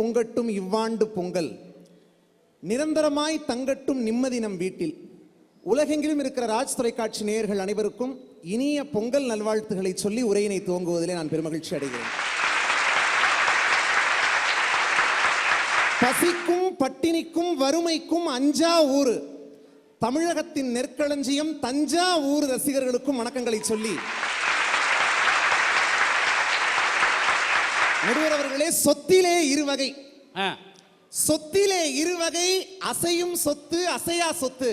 பொங்கட்டும் இவ்வாண்டு பொங்கல், நிரந்தரமாய் தங்கட்டும் நிம்மதி நம் வீட்டில். உலகெங்கிலும் இருக்கிற ராஜ் தொலைக்காட்சி நேயர்கள் அனைவருக்கும் இனிய பொங்கல் நல்வாழ்த்துக்களை சொல்லி உரையினை துவங்குவதிலே நான் பெருமகிழ்ச்சி அடைகிறேன். பசிக்கும் பட்டினிக்கும் வறுமைக்கும் அஞ்சா ஊரு, தமிழகத்தின் நெற்களஞ்சியம் தஞ்சாவூர் ரசிகர்களுக்கும் வணக்கங்களை சொல்லி, நடுவர் அவர்களே, சொத்திலே இருவகை, சொத்திலே இருவகை, அசையும் சொத்து அசையா சொத்து.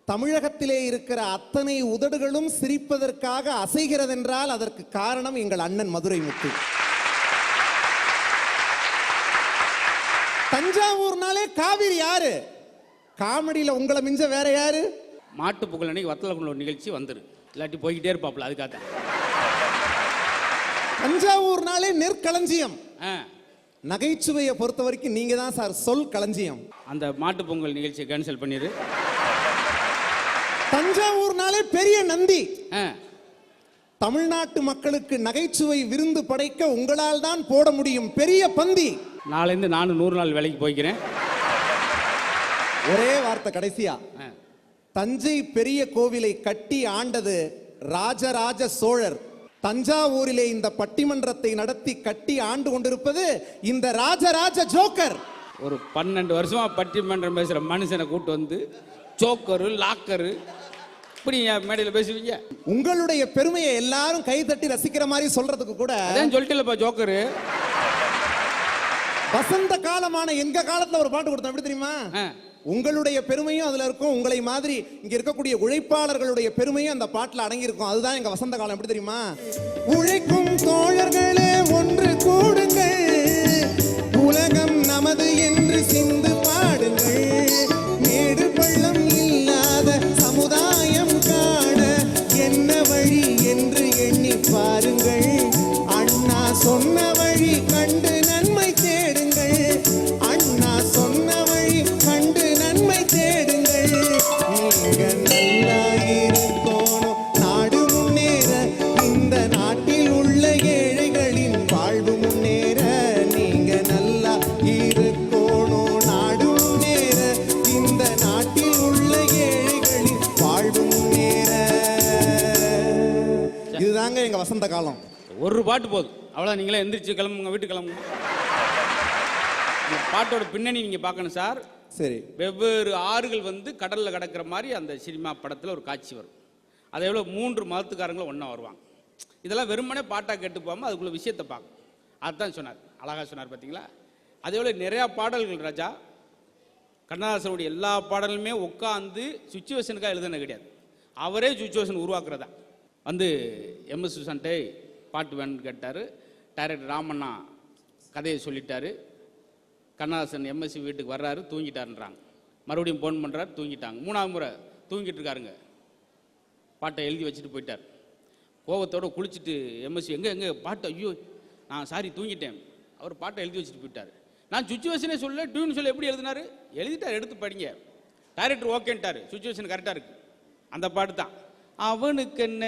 தமிழகத்திலே இருக்கிற அத்தனை உதடுகளும் சிரிப்பதற்காக அசைகிறதென்றால் அதற்கு காரணம் எங்கள் அண்ணன் மதுரை முத்து. தஞ்சாவூர்னாலே காவிரி யாரு? காமெடியில உங்களை மிஞ்ச வேற யாரு? மாட்டு பொங்கல் அன்னைக்கு வத்தல ஒரு நிகழ்ச்சி வந்துரு, இல்லாட்டி போய்கிட்டே இருப்பாப்ல. அதுக்காக தஞ்சாவூர்னாலே நெற்களஞ்சியம். நகைச்சுவையை பொறுத்த வரைக்கும் நீங்க தான் சார் சொல் களஞ்சியம். அந்த மாட்டு பொங்கல் நிகழ்ச்சியை கேன்சல் பண்ணிரு. தஞ்சாவூர்னாலே பெரிய நந்தி. தமிழ்நாட்டு மக்களுக்கு நகைச்சுவை விருந்து படைக்க உங்களால் தான் போட முடியும் பெரிய பந்தி. நாளைந்து நானும் 100 நாள் வேலைக்கு போய்க்கிறேன். ஒரே வார்த்தை கடைசியா, தஞ்சை பெரிய கோவிலை கட்டி ஆண்டது ராஜராஜ சோழர். தஞ்சாவூரிலே இந்த பட்டிமன்றத்தை நடத்தி கட்டி ஆண்டு கொண்டிருப்பது இந்த ராஜராஜ ஜோக்கர். ஒரு 12 வருஷமா பட்டிமன்றம் பேசுற மனுஷனை கூட்டு வந்து ஜோக்கரு லாக்கரு இப்படி மேடையில் பேசுவீங்க. உங்களுடைய பெருமையை எல்லாரும் கை தட்டி ரசிக்கிற மாதிரி சொல்றதுக்கு கூட சொல்லிட்டுலப்பா ஜோக்கரு. வசந்த காலமான எங்க காலத்துல ஒரு பாட்டு கொடுத்தோம், எப்படி தெரியுமா? உங்களுடைய பெருமையும் அதுல இருக்கும், உங்களை மாதிரி இங்க இருக்கக்கூடிய உழைப்பாளர்களுடைய பெருமையும் அந்த பாட்டுல அடங்கி இருக்கும். அதுதான் எங்க வசந்த காலம். எப்படி தெரியுமா? உழைக்கும் தோழர்களே ஒன்று கூடுங்கள், உலகம் நமது என்று சிந்து பாடுங்கள், மேடு பள்ளம் இல்லாத சமுதாயம் காண என்ன வழி என்று எண்ணி பாருங்கள், அண்ணா சொன்ன வழி கண்டு நன்மை தேடுங்கள், அண்ணா சொன்ன வழி கண்டு நன்மை தேடுங்கள், நீங்க நல்லா இருக்கணும் நாடு முன்னேற, இந்த நாட்டில் உள்ள ஏழைகளின் வாழ்வு முன்னேற, நீங்க நல்லா இருக்கணும் நாடு முன்னேற, இந்த நாட்டில் உள்ள ஏழைகளின் வாழ்வு முன்னேற. இதுதாங்க எங்க வசந்த காலம். ஒரு பாட்டு போதும், அவ்வளோ. நீங்களே எந்திரிச்சு கிளம்புங்க, வீட்டு கிளம்புங்க. பாட்டோட பின்னணி நீங்க பார்க்கணும் சார். சரி, வெவ்வேறு ஆறுகள் வந்து கடல்ல கடக்கிற மாதிரி அந்த சினிமா படத்துல ஒரு காட்சி வரும். அதை எவ்வளோ 3 மதத்துக்காரங்களும் ஒன்றா வருவாங்க. இதெல்லாம் வெறுமனே பாட்டா கேட்டு போகாமல் அதுக்குள்ள விஷயத்தை பார்க்கணும். அதுதான் சொன்னார், அழகா சொன்னார் பார்த்தீங்களா? அதே போல நிறையா பாடல்கள் ராஜா, கண்ணதாசனுடைய எல்லா பாடலுமே உட்காந்து சுச்சுவேஷனுக்காக எழுதுன கிடையாது, அவரே சுச்சுவேஷன் உருவாக்குறதா. வந்து எம்எஸ் சுசான்ட்டே பாட்டு வேணும்னு கேட்டார். டைரக்டர் ராமண்ணா கதையை சொல்லிட்டாரு. கண்ணதாசன் எம்எஸ்சி வீட்டுக்கு வர்றாரு, தூங்கிட்டாருன்றாங்க. மறுபடியும் ஃபோன் பண்ணுறாரு, தூங்கிட்டாங்க. 3ஆவது முறை தூங்கிட்டு இருக்காருங்க. பாட்டை எழுதி வச்சுட்டு போயிட்டார். கோவத்தோடு குளிச்சுட்டு எம்எஸ்சி எங்கே பாட்டு, ஐயோ நான் சாரி தூங்கிட்டேன். அவர் பாட்டை எழுதி வச்சுட்டு போயிட்டார். நான் சுச்சுவேஷனே சொல்ல, டியூன் சொல்ல எப்படி எழுதினாரு, எழுதிட்டார், எடுத்து படிங்க. டைரக்டர் ஓகேன்ட்டார், சுச்சுவேஷன் கரெக்டாக இருக்கு. அந்த பாட்டு தான். அவனுக்கு என்ன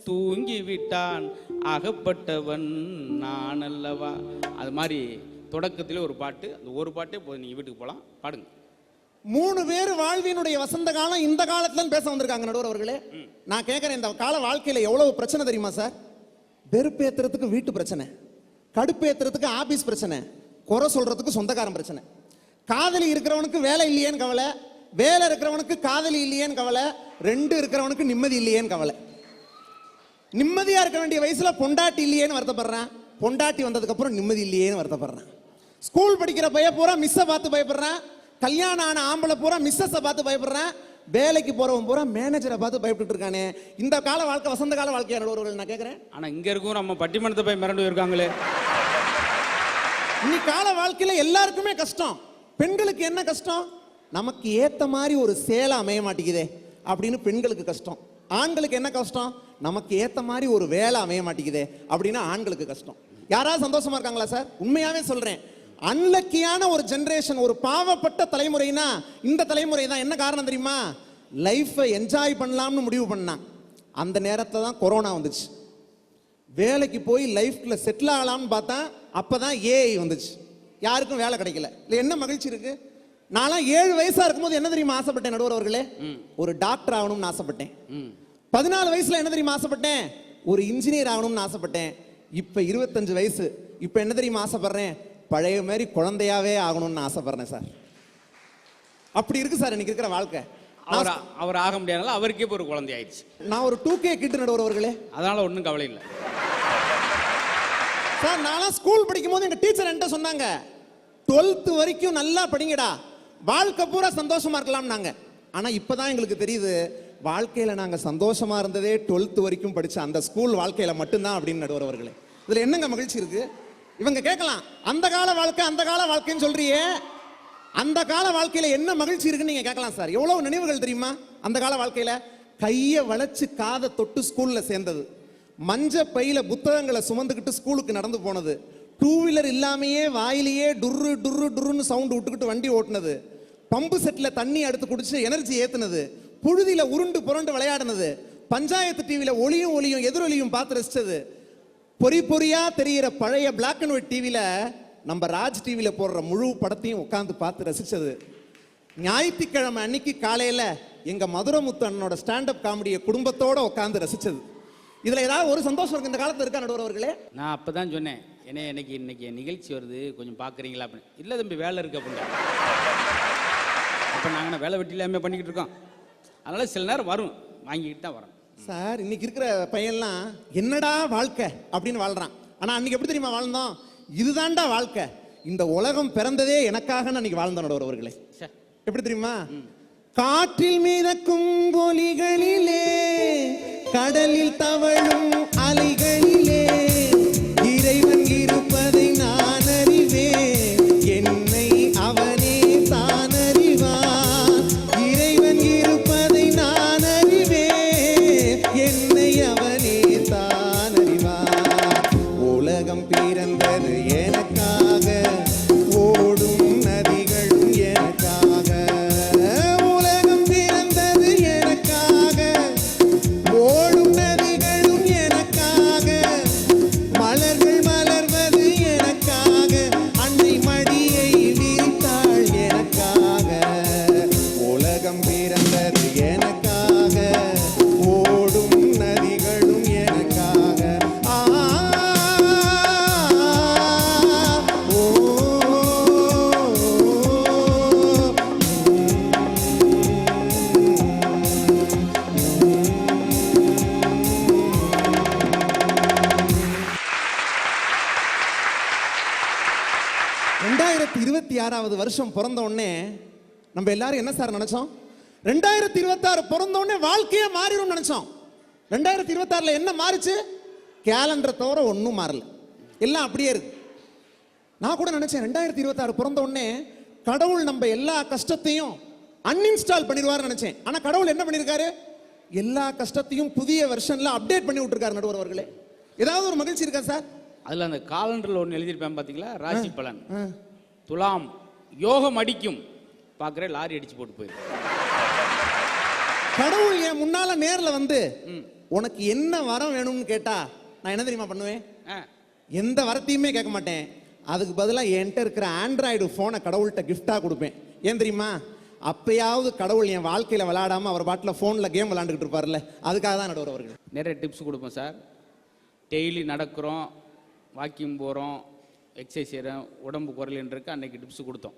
தூங்கி விட்டான் அகப்பட்டவன் நான் அல்லவா. அது மாதிரி தொடக்கத்திலே ஒரு பாட்டு, அந்த ஒரு பாட்டே போதும். நீங்கள் வீட்டுக்கு போகலாம், பாடுங்க. 3 பேர் வாழ்வினுடைய வசந்த காலம் இந்த காலத்துல பேச வந்திருக்காங்க நடுவர் அவர்களே. நான் கேட்கறேன், இந்த கால வாழ்க்கையில எவ்வளவு பிரச்சனை தெரியுமா சார்? வெறுப்பேத்துறதுக்கு வீட்டு பிரச்சனை, கடுப்பேத்துறதுக்கு ஆபீஸ் பிரச்சனை, குறை சொல்றதுக்கு சொந்தக்காரன் பிரச்சனை, காதலி இருக்கிறவனுக்கு வேலை இல்லையேன்னு கவலை, வேலை இருக்கிறவனுக்கு காதலி இல்லையேன்னு கவலை, 2 இருக்கிறவனுக்கு நிம்மதி இல்லையேன்னு கவலை. நிம்மதியா இருக்க வேண்டிய வயசுல பொண்டாட்டி இல்லையேன்னு வருத்தப்படுறான், பொண்டாட்டி வந்ததுக்கு அப்புறம் நிம்மதி இல்லையேன்னு வருத்தப்படுறான். ஸ்கூல் படிக்கிற பையன் பூரா மிஸ்ஸை பார்த்து பயப்படுறான், கல்யாணம் ஆன ஆம்பளை பூரா மிஸ்ஸஸை பார்த்து பயப்படுறான், வேலைக்கு போறவன் பூரா மேனேஜரை பார்த்து பயப்பட்டு இருக்கானே. இந்த கால வாழ்க்கை வசந்த கால வாழ்க்கையா நடுவர்கள்? நான் கேட்கிறேன். ஆனா இங்க இருக்கும் நம்ம பட்டிமன்றத்தை போய் மிரண்டு இருக்காங்களே. இன்னைக்கு கால வாழ்க்கையில எல்லாருக்குமே கஷ்டம். பெண்களுக்கு என்ன கஷ்டம்? நமக்கு ஏத்த மாதிரி ஒரு சேலை அமைய மாட்டேங்குதே அப்படின்னு பெண்களுக்கு கஷ்டம். ஆண்களுக்கு என்ன கஷ்டம்? நமக்கு ஏத்த மாதிரி ஒரு வேலை அமைய மாட்டேங்குதே அப்படின்னு ஆண்களுக்கு கஷ்டம். யாராவது சந்தோஷமா இருக்காங்களா சார்? உண்மையாவே சொல்றேன், அன்லக்கியான ஒரு ஜெனரேஷன், ஒரு பாவப்பட்ட தலைமுறைனா இந்த தலைமுறை தான். என்ன காரணம் தெரியுமா? லைஃபை என்ஜாய் பண்ணலாம்னு முடிவு பண்ணான். அந்த நேரத்தில் தான் கொரோனா வந்துச்சு. வேலைக்கு போய் லைஃப்ல செட்டில் ஆகலாம்னு பார்த்தா அப்பதான் ஏஐ வந்துச்சு. யாருக்கும் வேலை கிடைக்கல. இல்லை என்ன மகிழ்ச்சி இருக்கு? நான்லாம் 7 வயசா இருக்கும்போது என்ன தெரியுமா ஆசைப்பட்டேன் நடுவர் அவர்களே? ஒரு டாக்டர் ஆகணும்னு ஆசைப்பட்டேன். 14 வயசுல என்ன தெரியுமா ஆசைப்பட்டேன்? ஒரு இன்ஜினியர் ஆகணும்னு ஆசைப்பட்டேன். இப்ப 25 வயசு, இப்ப என்ன தெரியுமா ஆசைப்படுறேன்? பழைய மாதிரி குழந்தையாவே ஆகணும்னு ஆசைப்படுறேன் சார். அப்படி இருக்கு சார் இன்னைக்கு இருக்கிற வாழ்க்கை. அவர் ஆக முடியாதனால அவருக்கே இப்போ ஒரு குழந்தை ஆயிடுச்சு. நான் ஒரு 2K கிட்டு நடுவர் அவர்களே. அதனால ஒன்றும் கவலை இல்லை சார். நான்லாம் ஸ்கூல் படிக்கும் போது எங்க டீச்சர் என்கிட்ட சொன்னாங்க, 12th வரைக்கும் நல்லா படிங்கடா, வாழ்க்கை பூரா சந்தோஷமா இருக்கலாம்னாங்க. ஆனா இப்பதான் எங்களுக்கு தெரியுது, வாழ்க்கையில நாங்க சந்தோஷமா இருந்ததே 12th வரைக்கும் படிச்ச அந்த ஸ்கூல் வாழ்க்கையில மட்டும்தான் அப்படின்னு நடுவர் அவர்களே. இதுல என்னங்க மகிழ்ச்சி இருக்கு? இவங்க கேட்கலாம், அந்த கால வாழ்க்கை அந்த கால வாழ்க்கைன்னு சொல்றியே, அந்த கால வாழ்க்கையில என்ன மகிழ்ச்சி இருக்குன்னு நீங்க கேட்கலாம் சார். எவ்வளவு நினைவுகள் தெரியுமா அந்த கால வாழ்க்கையில? கையை வளைச்சு காதை தொட்டு ஸ்கூல்ல சேர்ந்தது, மஞ்ச பையில புத்தகங்களை சுமந்துக்கிட்டு ஸ்கூலுக்கு நடந்து போனது, 2 வீலர் இல்லாமையே வாயிலேயே டுர்ரு டுர்ரு டுர்ருன்னு சவுண்ட் விட்டுக்கிட்டு வண்டி ஓட்டுனது, பம்பு செட்ல தண்ணி எடுத்து குடிச்சு எனர்ஜி ஏத்துனது, புழுதியில உருண்டு புரண்டு விளையாடினது, பஞ்சாயத்து டிவியில ஒளியும் ஒளியும் எதிரொலியும் பார்த்து ரசிச்சது, பொறி பொறியா தெரிகிற பழைய பிளாக் அண்ட் ஒயிட் டிவியில நம்ம ராஜ் டிவியில போடுற முழு படத்தையும் உட்காந்து பார்த்து ரசிச்சது, ஞாயிற்றுக்கிழமை அன்னைக்கு காலையில எங்க மதுரமுத்து அண்ணனோட ஸ்டாண்டப் காமெடியை குடும்பத்தோட உட்காந்து ரசிச்சது. இதுல ஏதாவது ஒரு சந்தோஷம் இருக்கு இந்த காலத்துல இருக்கா நடுவர் அவர்களே? நான் அப்பதான் சொன்னேன், என்ன இன்னைக்கு நிகழ்ச்சி வருது கொஞ்சம் பாக்குறீங்களா அப்படின்னு. இல்ல தம்பி வேலை இருக்கு அப்படின்னு. அப்ப நாங்க வேலை வெட்டி இல்லாம பண்ணிக்கிட்டு இருக்கோம், அதனால சில நேரம் வரும், வாங்கிக்கிட்டு தான் வரோம் சார். இன்னைக்கு இருக்கிற பையன்லாம் என்னடா வாழ்க்கை அப்படின்னு வாழ்றான். ஆனா அன்னைக்கு எப்படி தெரியுமா வாழ்ந்தோம்? இதுதான்டா வாழ்க்கை, இந்த உலகம் பிறந்ததே எனக்காக அன்னைக்கு வாழ்ந்த நடுவர் அவர்களே. எப்படி தெரியுமா? காற்றில் மிதக்கும் ஒலிகளிலே, கடலில் தவழும் அலைகளிலே, இறைவன் இருப்பதை நான் அறிவேன், என்னை அவனே தான் அறிவான். இறைவன் இருப்பதை நான் அறிவேன், என்னை அவனே தான் அறிவான். உலகம் பிறந்தது எனக்காக, ஓடும் நதிகளும் எனக்காக. உலகம் பிறந்தது எனக்காக, ஓடும் நதிகளும் எனக்காக. மலர்கள் மலர்வது எனக்காக, அன்னை மடியை விரித்தாள் எனக்காக. உலகம் பிறந்தது எனக்காக, ஓடும் நதிகளும் எனக்காக. ஓ 2026வது வருஷம் பிறந்த உடனே நம்ம எல்லாரும் என்ன சார் நினைச்சோம்? 2026 பிறந்த உடனே வாழ்க்கையே மாறிடும் நினைச்சோம். 2026ல என்ன மாறுச்சு? கேலண்டரை தவிர ஒன்றும் மாறல, எல்லாம் அப்படியே இருக்கு. நான் கூட நினைச்சேன் 2026 பிறந்த உடனே கடவுள் நம்ம எல்லா கஷ்டத்தையும் அன்இன்ஸ்டால் பண்ணிடுவார் நினைச்சேன். ஆனா கடவுள் என்ன பண்ணிருக்காரு? எல்லா கஷ்டத்தையும் புதிய வெர்ஷன்ல அப்டேட் பண்ணி விட்டுருக்காரு நடுவர் அவர்களே. ஏதாவது ஒரு மகிழ்ச்சி இருக்கா சார்? அதுல அந்த காலண்டர்ல ஒன்று எழுதியிருப்பேன் பாத்தீங்களா, ராசி பலன். துலாம் யோகம் அடிக்கும், பாக்குறேன் லாரி அடிச்சு போட்டு போயிருக்கு. கடவுள் என் முன்னால நேர்ல வந்து உனக்கு என்ன வரம் வேணும்னு கேட்டா நான் என்ன தெரியுமா பண்ணுவேன்? எந்த வரத்தையுமே கேட்க மாட்டேன். அதுக்கு பதிலாக என்கிட்ட இருக்கிற ஆண்ட்ராய்டு போனை கடவுள்கிட்ட கிஃப்டா கொடுப்பேன். ஏன் தெரியுமா? அப்பயாவது கடவுள் என் வாழ்க்கையில விளையாடாம அவர் பாட்டில் போன்ல கேம் விளையாண்டுக்கிட்டு இருப்பார்ல, அதுக்காக தான் நடுவர் அவர்கள். நிறைய டிப்ஸ் கொடுப்போம் சார். டெய்லி நடக்கிறோம், வாக்கிங் போகிறோம், எக்ஸசைஸ் செய்கிறோம், உடம்பு குறையிலன்றக்கு அன்னைக்கு டிப்ஸ் கொடுத்தோம்.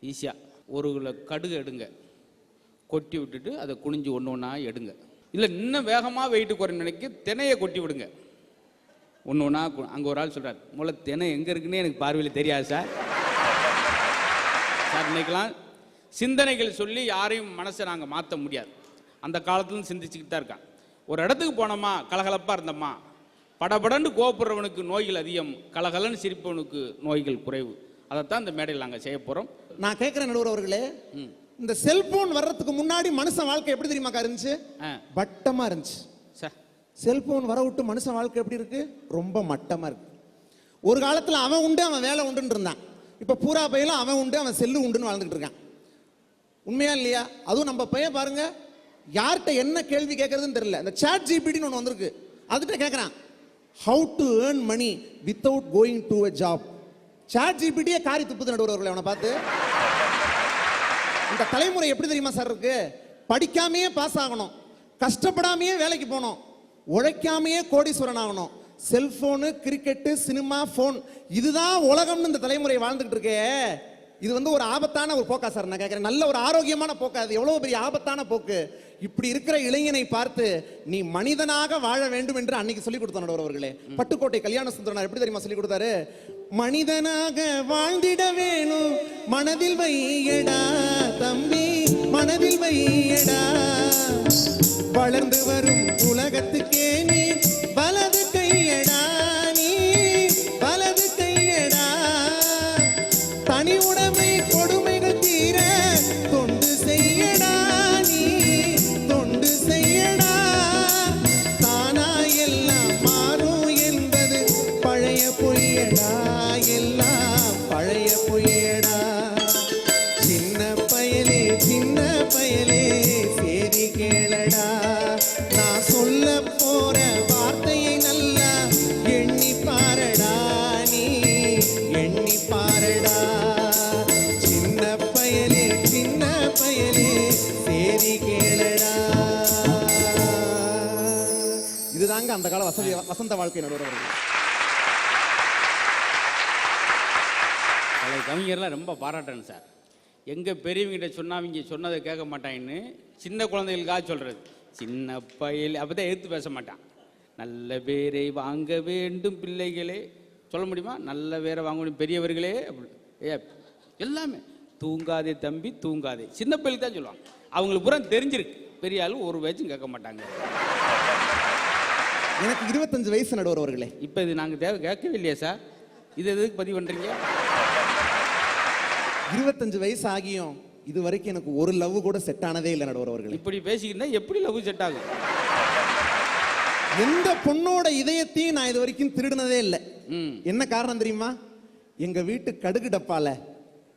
ஈஸியாக 1 கிலோ கடுகு எடுங்க, கொட்டி விட்டுட்டு அதை குனிஞ்சு ஒன்று ஒன்றா எடுங்க. இல்லை இன்னும் வேகமாக வெயிட்டு குறைன்னு நினைக்க தினையை கொட்டி விடுங்க. ஒன்று ஒன்றா. அங்கே ஒரு ஆள் சொல்கிறார், முதல்ல தினை எங்கே இருக்குன்னே எனக்கு பார்வையில் தெரியாது சார். சார் இன்னைக்கெல்லாம் சிந்தனைகள் சொல்லி யாரையும் மனசை நாங்கள் மாற்ற முடியாது. அந்த காலத்துலேருந்து சிந்திச்சுக்கிட்டு தான் இருக்கான். ஒரு இடத்துக்கு போனோமா, கலகலப்பாக இருந்தோமா, படபடன்னு கோபப்படுறவனுக்கு நோய்கள் அதிகம், கலகலன்னு சிரிப்பவனுக்கு நோய்கள் குறைவு. அதைத்தான் இந்த மேடையில் நாங்கள் செய்ய போகிறோம். நான் கேட்குறேன் நடுவர் அவர்களே, இந்த செல்போன் வர்றதுக்கு முன்னாடி மனுஷன் வாழ்க்கை எப்படி தெரியுமா இருந்துச்சு? வட்டமா இருந்துச்சு. செல்போன் வர விட்டு மனுஷன் வாழ்க்கை எப்படி இருக்கு? ரொம்ப மட்டமா இருக்கு. ஒரு காலத்துல அவன் உண்டு அவன் வேலை உண்டுன்னு இருந்தான். இப்ப பூரா பையலும் அவன் உண்டு அவன் செல்லு உண்டுன்னு வாழ்ந்துட்டு இருக்கான். உண்மையா இல்லையா? அதுவும் நம்ம பையன் பாருங்க, யார்கிட்ட என்ன கேள்வி கேட்கறதுன்னு தெரியல. இந்த சாட் ஜிபிடின்னு ஒன்று வந்திருக்கு, அதுகிட்ட கேட்கறான், how to earn money without going to a job. Chat ஜிபிடியே காரி துப்புது நடுவர் அவர்களை அவனை பார்த்து. இந்த தலைமுறை எப்படி தெரியுமா சார் இருக்கு? படிக்காமையே பாஸ் ஆகணும், கஷ்டப்படாமையே வேலைக்கு போகணும், உழைக்காமையே கோடீஸ்வரன் ஆகணும், செல்போனு, கிரிக்கெட்டு, சினிமா, போன், இதுதான் உலகம்னு இந்த தலைமுறை வாழ்ந்துகிட்டு இருக்கே. இது வந்து ஒரு ஆபத்தான ஒரு போக்கா சார்? நான் கேட்கிறேன், நல்ல ஒரு ஆரோக்கியமான போக்கா? அது எவ்வளவு பெரிய ஆபத்தான போக்கு. இப்படி இருக்கிற இளைஞனை பார்த்து நீ மனிதனாக வாழ வேண்டும் என்று அன்னைக்கு சொல்லி கொடுத்த நடுவர் அவர்களே. பட்டுக்கோட்டை கல்யாண சுந்தரனார் எப்படி தெரியுமா சொல்லி கொடுத்தாரு? மனிதனாக வாழ்ந்திட வேணும், மனதில் வையடா தம்பி, மனதில் வையடா. வளர்ந்து வரும் உலகத்துக்கே நீ வலது கையடா, நீ வலது கையடா. தனி உடைமை கொடுமைகள் தீர தொண்டு செய்யடா, நீ தொண்டு செய்யடா. தானா எல்லாம் மாறும் என்பது பழைய பொய்யடா, எல்லாம் பழைய பொய்யடா. சின்ன பயலே சின்ன பயலே சேரி கேளடா, நான் சொல்ல போற வார்த்தையை நல்லா எண்ணி பாரடா, நீ எண்ணி பாரடா. சின்ன பயலே சேரி கேளடா. இதுதாங்க அந்த கால வசந்த வாழ்க்கை நடுவர். பழைய கவிஞர்லாம் ரொம்ப பாராட்டணும் சார். எங்கள் பெரியவங்கிட்ட சொன்னா அவங்க சொன்னதை கேட்க மாட்டாங்கன்னு சின்ன குழந்தைகளுக்காக சொல்கிறது. சின்ன பயல் அப்போ தான் எடுத்து பேச மாட்டான். நல்ல பேரை வாங்க வேண்டும் பிள்ளைகளே, சொல்ல முடியுமா? நல்ல பேரை வாங்க முடியும் பெரியவர்களே அப்படி. எல்லாமே தூங்காதே தம்பி தூங்காதே, சின்ன பிள்ளைக்கு தான் சொல்லுவாங்க. அவங்களுக்கு பூரா தெரிஞ்சிருக்கு, பெரிய ஆளு ஒரு வயசும் கேட்க மாட்டாங்க. எனக்கு 25 வயசு நடுவர் அவர்களே. இப்போ இது நாங்கள் தேவை கேட்கவே இல்லையா சார்? இது எதுக்கு பதிவு பண்ணுறீங்க? 25 வயசு ஆகியும் இது வரைக்கும் எனக்கு ஒரு லவ் கூட செட் ஆனதே இல்லை நடுவர் அவர்களே. இப்படி பேசிக்கிட்டா எப்படி லவ் செட் ஆகும்? எந்த பொண்ணோட இதயத்தையும் நான் இது வரைக்கும் திருடினதே இல்லை. என்ன காரணம் தெரியுமா? எங்க வீட்டு கடுகு டப்பால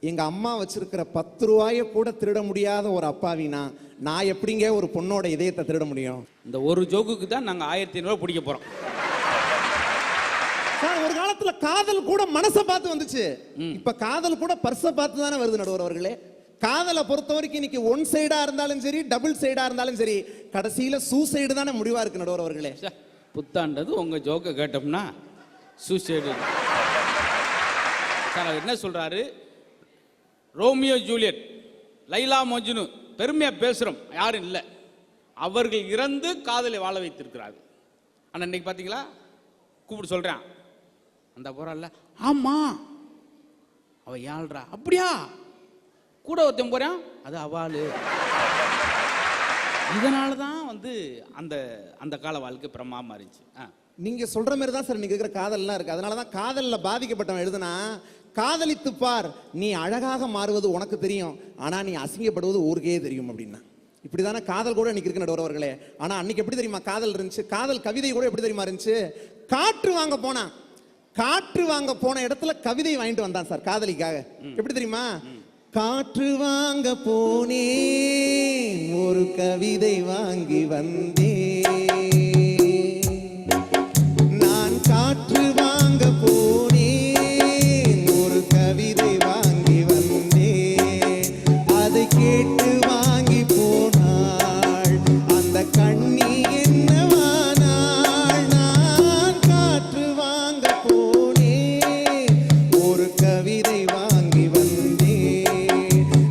எங்க அம்மா வச்சிருக்கிற 10 ரூபாய கூட திருட முடியாத ஒரு அப்பாவினா நான் எப்படிங்க ஒரு பொண்ணோட இதயத்தை திருட முடியும்? இந்த ஒரு ஜோக்குக்கு தான் நாங்க 1500 பிடிக்க போறோம். ஒரு காலத்துல காதல் கூட மனசை பார்த்து வந்துச்சு, இப்ப காதல் கூட பர்ஸை பார்த்து தானே வருது நடுவர் அவர்களே. காதலை பொறுத்த வரைக்கும் இன்னைக்கு ஒன் சைடா இருந்தாலும் சரி, டபுள் சைடா இருந்தாலும் சரி, கடைசியில சூசைடு தானே முடிவா இருக்கு நடுவர் அவர்களே. புத்தாண்டது உங்க ஜோக்க கேட்டோம்னா சூசைடு. சார் என்ன சொல்றாரு? ரோமியோ ஜூலியட், லைலா மஜ்னு பெருமையா பேசுறோம், யாரும் இல்லை, அவர்கள் இறந்து காதலை வாழ வைத்திருக்கிறார்கள். ஆனா இன்னைக்கு பாத்தீங்களா, கூப்பிட்டு சொல்றான் அந்த போறான்ல, ஆமா அவ யாழ்றா, அப்படியா கூட ஒருத்தன் போறான், அது அவாளு. இதனாலதான் வந்து அந்த அந்த கால வாழ்க்கை பிரமாமா இருந்துச்சு. நீங்க சொல்ற மாதிரி தான் சார் இன்னைக்கு இருக்கிற காதல்லாம் இருக்கு. அதனாலதான் காதல்ல பாதிக்கப்பட்டவன் எழுதுனா, காதலித்து பார், நீ அழகாக மாறுவது உனக்கு தெரியும், ஆனா நீ அசிங்கப்படுவது ஊருக்கே தெரியும் அப்படின்னா. இப்படிதானே காதல் கூட இன்னைக்கு இருக்கு நடுவர் அவர்களே. ஆனா அன்னைக்கு எப்படி தெரியுமா காதல் இருந்துச்சு? காதல் கவிதை கூட எப்படி தெரியுமா இருந்துச்சு? காற்று வாங்க போனான், காற்று வாங்க போன இடத்துல கவிதை வாங்கிட்டு வந்தான் சார் காதலிக்காக. எப்படி தெரியுமா? காற்று வாங்க போனேன், ஒரு கவிதை வாங்கி வந்தேன். நான் காற்று வாங்க போனேன், ஒரு கவிதை வாங்கி வந்தேன். அதை கேட்டு வாங்கி போனாள் அந்த கண்ணி என்னவானாள். நான் காற்று வாங்க போனேன், ஒரு கவிதை வாங்கி வந்தேன்.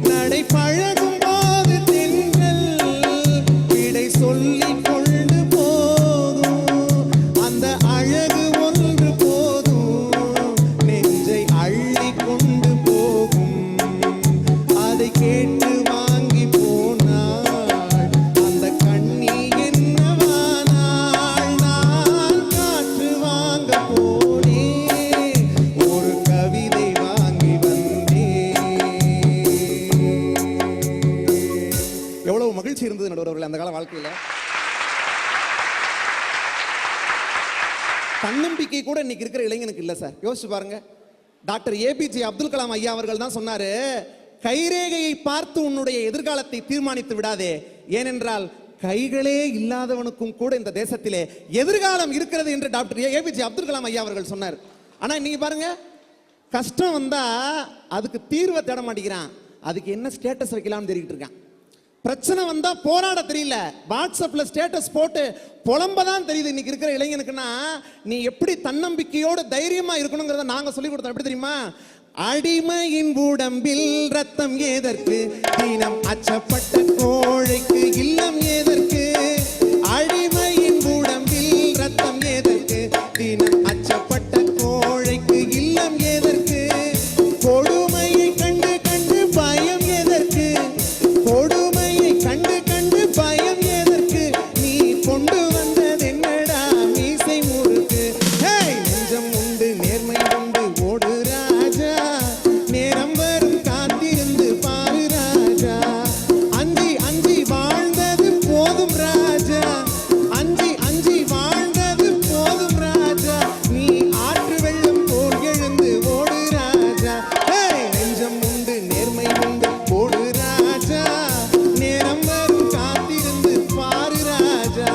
நடை பழகும் போது தென்றல் விடை சொல்லி கொண்டு போகும், அந்த அழகு ஒன்று போதும் நெஞ்சை அள்ளி கொண்டு போகும். அதை கேட்டு வாங்கி போனாள் அந்த கண்ணி என்னவானாள். நான் காற்று வாங்க போனேன், ஒரு கவிதை வாங்கி வந்தேன். எவ்வளவு மகிழ்ச்சி இருந்தது நடுவர் அவர்களே அந்த கால வாழ்க்கையில. தன்னம்பிக்கை கூட இன்னைக்கு இருக்கிற இளைஞனுக்கு இல்ல சார். யோசிச்சு பாருங்க. டாக்டர் ஏபிஜே அப்துல் கலாம் ஐயா அவர்கள் தான் சொன்னாரு, கைரேகையை பார்த்து உன்னுடைய எதிர்காலத்தை தீர்மானித்து விடாதே, ஏனென்றால் கைகளே இல்லாதவனுக்கும் கூட இந்த தேசத்திலே எதிர்காலம் இருக்கிறது என்று டாக்டர் ஏபிஜே அப்துல் கலாம் ஐயா அவர்கள் சொன்னார். ஆனா நீங்க பாருங்க, கஷ்டம் வந்தா அதுக்கு தீர்வை தேட மாட்டேங்கிறான், அதுக்கு என்ன ஸ்டேட்டஸ் வைக்கலாம்னு தெரிவிட்டு இருக்கான். பிரச்சனை வந்தா போராட தெரியல, வாட்ஸ்அப்ல ஸ்டேட்டஸ் போட்டு புலம்பதான் தெரியுது இன்னைக்கு இருக்கிற இளைஞனுக்குன்னா. நீ எப்படி தன்னம்பிக்கையோடு தைரியமா இருக்கணுங்கிறத நாங்க சொல்லி கொடுத்தோம். எப்படி தெரியுமா? அடிமையின் உடம்பில் ரத்தம் ஏதற்கு, தினம் அச்சப்பட்ட கோழைக்கு இல்லம் ஏதற்கு. அடிமையின் உடம்பில் ரத்தம் ஏதற்கு, தினம் அச்சப்பட்ட கோழைக்கு இல்லம் ஏதற்கு. கொடுமையை கண்டு கண்டு பயம் எதற்கு, கொடுமையை கண்டு கண்டு பயம் எதற்கு. நீ கொண்டு வந்தது என்னடா மீசை முறுக்கு. நெஞ்சம் உண்டு நேர்மை உண்டு ஓடு ராஜா, நேரம் வரும் காத்திருந்து பாரு ராஜா. அஞ்சி அஞ்சி வாழ்ந்தது போதும் ராஜா, அஞ்சி அஞ்சி வாழ்ந்தது போதும் ராஜா. நீ ஆற்று வெள்ளம் போல் எழுந்து ஓடு ராஜா. நெஞ்சம் உண்டு நேர்மை உண்டு ஓடு ராஜா, நேரம் வரும் காத்திருந்து பாரு ராஜா.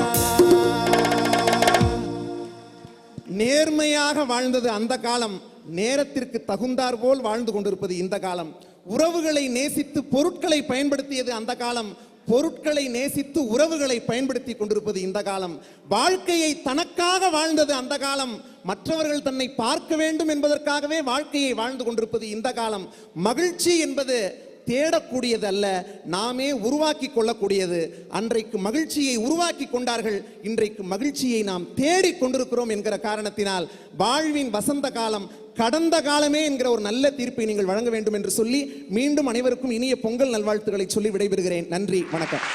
நேர்மையாக வாழ்ந்தது அந்த காலம், நேரத்திற்கு தகுந்தார் போல் வாழ்ந்து கொண்டிருப்பது இந்த காலம். உறவுகளை நேசித்து பொருட்களை பயன்படுத்தியது அந்த காலம், பொருட்களை நேசித்து உறவுகளை பயன்படுத்தி கொண்டிருப்பது இந்த காலம். வாழ்க்கையை தனக்காக வாழ்ந்தது அந்த காலம், மற்றவர்கள் தன்னை பார்க்க வேண்டும் என்பதற்காகவே வாழ்க்கையை வாழ்ந்து கொண்டிருப்பது இந்த காலம். மகிழ்ச்சி என்பது தேடக்கூடியது அல்ல, நாமே உருவாக்கி கொள்ளக்கூடியது. அன்றைக்கு மகிழ்ச்சியை உருவாக்கி கொண்டார்கள், இன்றைக்கு மகிழ்ச்சியை நாம் தேடிக் கொண்டிருக்கிறோம் என்கிற காரணத்தினால் வாழ்வின் வசந்த காலம் கடந்த காலமே என்கிற ஒரு நல்ல தீர்ப்பை நீங்கள் வழங்க வேண்டும் என்று சொல்லி மீண்டும் அனைவருக்கும் இனிய பொங்கல் நல்வாழ்த்துக்களை சொல்லி விடைபெறுகிறேன். நன்றி, வணக்கம்.